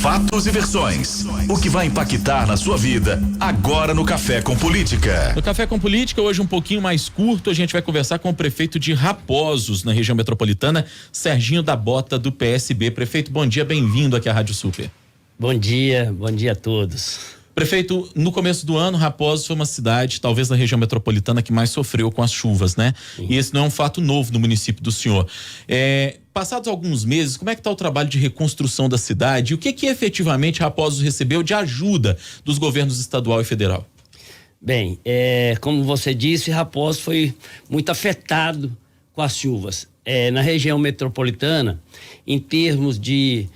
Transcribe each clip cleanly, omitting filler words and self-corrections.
Fatos e versões. O que vai impactar na sua vida agora no Café com Política. No Café com Política, hoje um pouquinho mais curto, a gente vai conversar com o prefeito de Raposos, na região metropolitana, Serginho da Bota, do PSB. Prefeito, bom dia, bem-vindo aqui à Rádio Super. Bom dia a todos. Prefeito, no começo do ano, Raposos foi uma cidade, talvez na região metropolitana, que mais sofreu com as chuvas, né? Sim. E esse não é um fato novo no município do senhor. Passados alguns meses, como é que está o trabalho de reconstrução da cidade? E o que efetivamente Raposos recebeu de ajuda dos governos estadual e federal? Bem, como você disse, Raposos foi muito afetado com as chuvas. Na região metropolitana, em termos de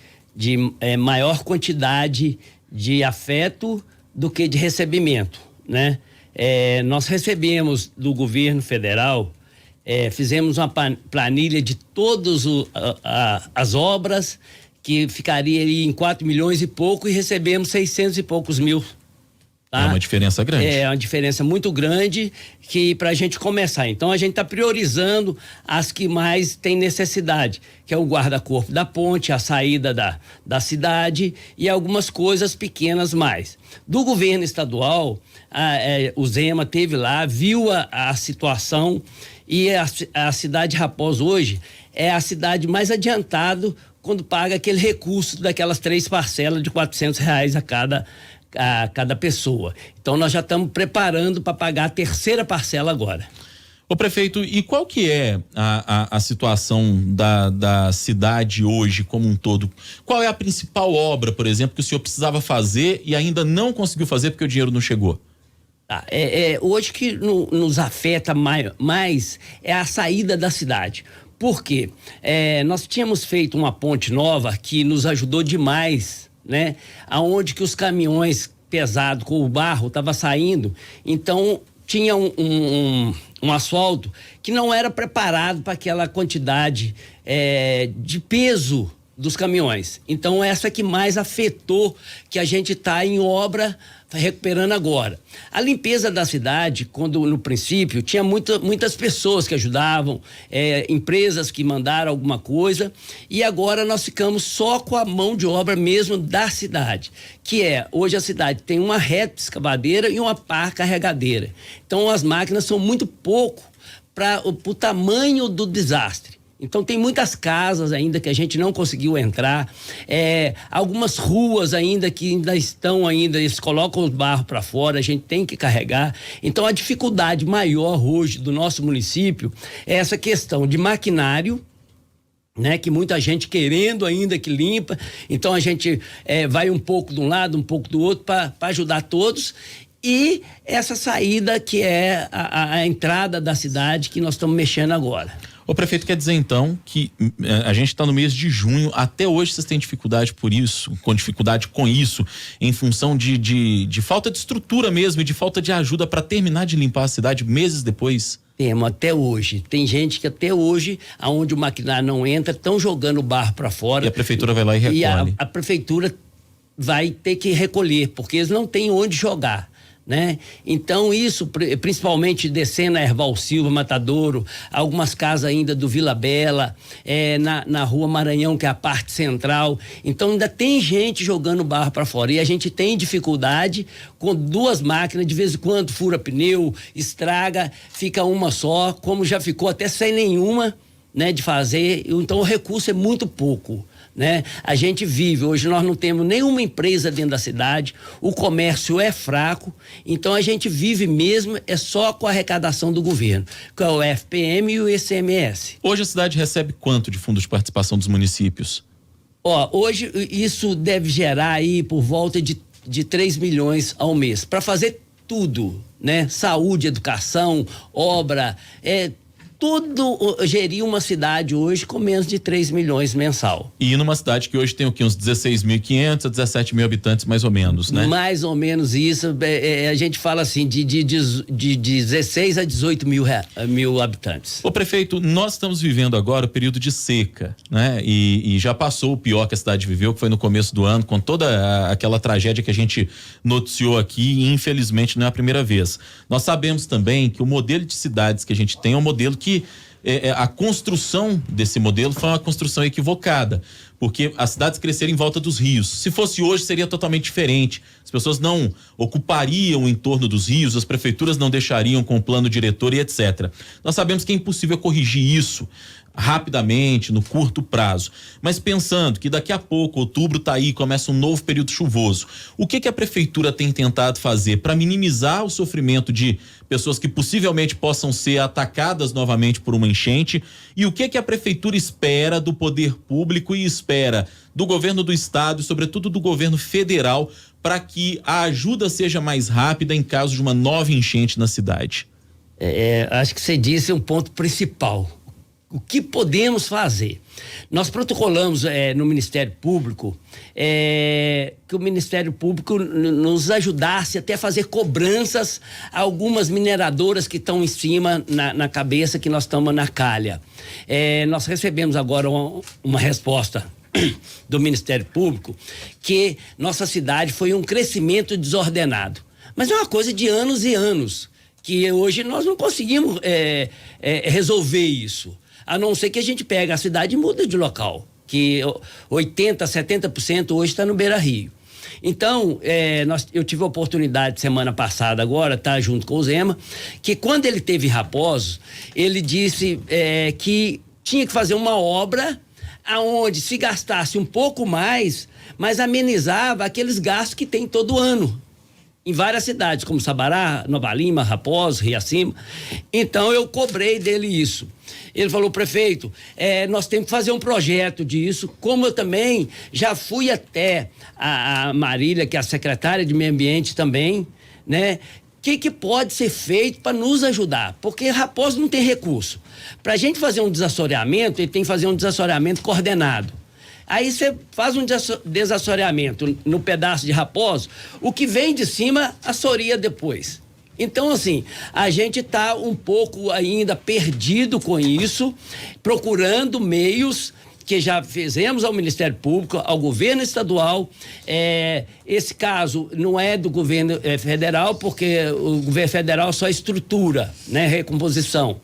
maior quantidade de afeto do que de recebimento, né? Nós recebemos do governo federal, fizemos uma planilha de todas as obras, que ficaria ali em 4 milhões e pouco, e recebemos 600 e poucos mil. Tá? É uma diferença grande. É uma diferença muito grande que pra gente começar. Então a gente tá priorizando as que mais tem necessidade, que é o guarda-corpo da ponte, a saída da cidade e algumas coisas pequenas mais. Do governo estadual, o Zema teve lá, viu a situação, e a cidade de Raposos hoje é a cidade mais adiantada quando paga aquele recurso daquelas 3 parcelas de R$400 a cada pessoa. Então nós já estamos preparando para pagar a 3ª parcela agora. Ô prefeito, e qual que é a situação da cidade hoje como um todo? Qual é a principal obra, por exemplo, que o senhor precisava fazer e ainda não conseguiu fazer porque o dinheiro não chegou? Hoje que nos afeta mais é a saída da cidade. Por quê? Nós tínhamos feito uma ponte nova que nos ajudou demais, né? Aonde que os caminhões pesados com o barro estavam saindo, então tinha um asfalto que não era preparado para aquela quantidade de peso dos caminhões. Então essa que mais afetou, que a gente está em obra recuperando agora. A limpeza da cidade, quando no princípio tinha muitas pessoas que ajudavam, empresas que mandaram alguma coisa, e agora nós ficamos só com a mão de obra mesmo da cidade, que hoje a cidade tem uma reta escavadeira e uma pá carregadeira. Então as máquinas são muito pouco para o tamanho do desastre. Então tem muitas casas ainda que a gente não conseguiu entrar, algumas ruas ainda que eles colocam os barros para fora, a gente tem que carregar. Então a dificuldade maior hoje do nosso município é essa questão de maquinário, né, que muita gente querendo ainda que limpa. Então a gente vai um pouco de um lado, um pouco do outro para ajudar todos. E essa saída que é a entrada da cidade que nós estamos mexendo agora. O prefeito quer dizer então que a gente está no mês de junho, até hoje vocês têm dificuldade com isso, em função de falta de estrutura mesmo e de falta de ajuda para terminar de limpar a cidade meses depois? Temos até hoje. Tem gente que até hoje, aonde o maquinário não entra, estão jogando o barro para fora. E a prefeitura vai lá e recolhe. E a prefeitura vai ter que recolher, porque eles não têm onde jogar, né? Então isso, principalmente descendo a Erval Silva, Matadouro, algumas casas ainda do Vila Bela, na Rua Maranhão, que é a parte central. Então ainda tem gente jogando barro para fora, e a gente tem dificuldade com 2 máquinas, de vez em quando fura pneu, estraga, fica uma só, como já ficou até sem nenhuma, né, de fazer. Então o recurso é muito pouco, né? A gente vive, hoje nós não temos nenhuma empresa dentro da cidade, o comércio é fraco, então a gente vive mesmo só com a arrecadação do governo, que é o FPM e o ICMS. Hoje a cidade recebe quanto de fundo de participação dos municípios? Hoje isso deve gerar aí por volta de 3 milhões ao mês, para fazer tudo, né? Saúde, educação, obra, tudo gerir uma cidade hoje com menos de 3 milhões mensal. E numa cidade que hoje tem o quê? Uns 16.500 a 17 mil habitantes, mais ou menos, né? Mais ou menos isso. A gente fala assim, de 16 a 18 mil habitantes. Ô prefeito, nós estamos vivendo agora o período de seca, né? E já passou o pior que a cidade viveu, que foi no começo do ano, com toda aquela tragédia que a gente noticiou aqui, e infelizmente não é a primeira vez. Nós sabemos também que o modelo de cidades que a gente tem é um modelo que a construção desse modelo foi uma construção equivocada, porque as cidades cresceram em volta dos rios. Se fosse hoje, seria totalmente diferente. As pessoas não ocupariam o entorno dos rios, as prefeituras não deixariam com o plano diretor e etc. Nós sabemos que é impossível corrigir isso rapidamente, no curto prazo. Mas pensando que daqui a pouco, outubro está aí, começa um novo período chuvoso, o que a prefeitura tem tentado fazer para minimizar o sofrimento de pessoas que possivelmente possam ser atacadas novamente por uma enchente, e o que a prefeitura espera do poder público e espera do governo do estado e sobretudo do governo federal para que a ajuda seja mais rápida em caso de uma nova enchente na cidade? Acho que você disse um ponto principal. O que podemos fazer? Nós protocolamos no Ministério Público que o Ministério Público nos ajudasse até a fazer cobranças a algumas mineradoras que estão em cima na cabeça que nós estamos na calha. Nós recebemos agora uma resposta do Ministério Público que nossa cidade foi um crescimento desordenado. Mas é uma coisa de anos e anos, que hoje nós não conseguimos resolver isso. A não ser que a gente pegue a cidade e muda de local, que 80%, 70% hoje está no Beira-Rio. Então, eu tive a oportunidade semana passada agora, tá junto com o Zema, que quando ele teve Raposos, ele disse que tinha que fazer uma obra aonde se gastasse um pouco mais, mas amenizava aqueles gastos que tem todo ano em várias cidades, como Sabará, Nova Lima, Raposo, Riacima. Então eu cobrei dele isso. Ele falou: prefeito, nós temos que fazer um projeto disso, como eu também já fui até a Marília, que é a secretária de Meio Ambiente também, né? O que pode ser feito para nos ajudar? Porque Raposo não tem recurso. Para a gente fazer um desassoreamento, ele tem que fazer um desassoreamento coordenado. Aí você faz um desassoreamento no pedaço de Raposo, o que vem de cima assoria depois. Então, assim, a gente está um pouco ainda perdido com isso, procurando meios que já fizemos ao Ministério Público, ao governo estadual. Esse caso não é do governo federal, porque o governo federal só estrutura, né, recomposição.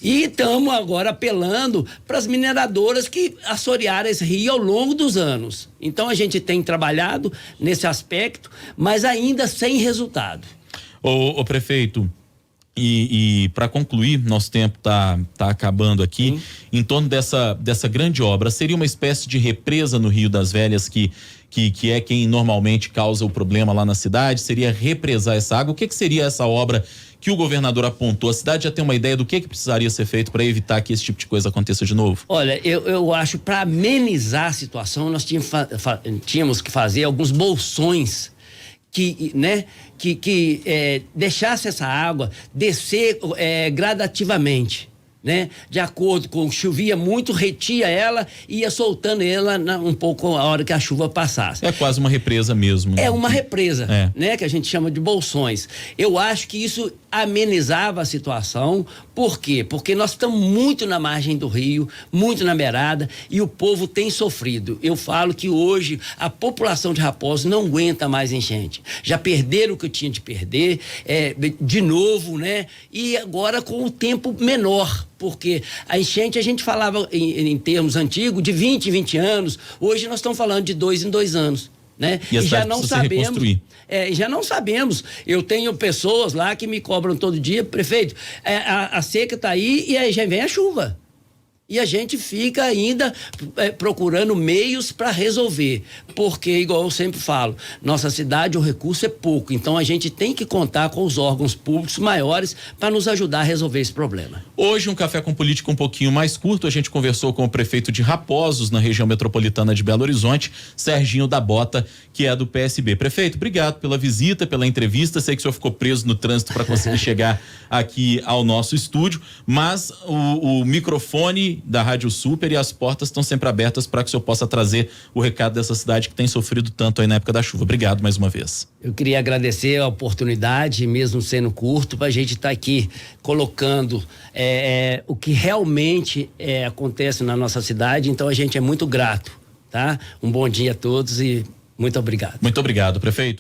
E estamos agora apelando para as mineradoras que assorearam esse rio ao longo dos anos. Então a gente tem trabalhado nesse aspecto, mas ainda sem resultado. Ô prefeito, e para concluir, nosso tempo tá acabando aqui. Em torno dessa grande obra, seria uma espécie de represa no Rio das Velhas que é quem normalmente causa o problema lá na cidade? Seria represar essa água? O que seria essa obra que o governador apontou? A cidade já tem uma ideia do que precisaria ser feito para evitar que esse tipo de coisa aconteça de novo? Olha, eu acho, para amenizar a situação, nós tínhamos que fazer alguns bolsões que deixasse essa água descer gradativamente, né? De acordo com, chovia muito, retia ela e ia soltando ela um pouco a hora que a chuva passasse. É quase uma represa mesmo, né? É uma represa, né? Que a gente chama de bolsões. Eu acho que isso amenizava a situação. Por quê? Porque nós estamos muito na margem do rio, muito na beirada, e o povo tem sofrido. Eu falo que hoje a população de Raposo não aguenta mais enchente. Já perderam o que tinha de perder, de novo, né? E agora com o tempo menor, porque a enchente a gente falava em termos antigos de 20 anos, hoje nós estamos falando de 2 em 2 anos. Né? E já não sabemos. Já não sabemos. Eu tenho pessoas lá que me cobram todo dia: prefeito, a seca está aí e aí já vem a chuva. E a gente fica ainda procurando meios para resolver. Porque, igual eu sempre falo, nossa cidade, o recurso é pouco. Então a gente tem que contar com os órgãos públicos maiores para nos ajudar a resolver esse problema. Hoje, um café com política um pouquinho mais curto. A gente conversou com o prefeito de Raposos, na região metropolitana de Belo Horizonte, Serginho da Bota, que é do PSB. Prefeito, obrigado pela visita, pela entrevista. Sei que o senhor ficou preso no trânsito para conseguir chegar aqui ao nosso estúdio, mas o microfone da Rádio Super e as portas estão sempre abertas para que o senhor possa trazer o recado dessa cidade que tem sofrido tanto aí na época da chuva. Obrigado mais uma vez. Eu queria agradecer a oportunidade, mesmo sendo curto, para a gente estar aqui colocando o que realmente acontece na nossa cidade. Então a gente é muito grato, tá? Um bom dia a todos e muito obrigado. Muito obrigado, prefeito.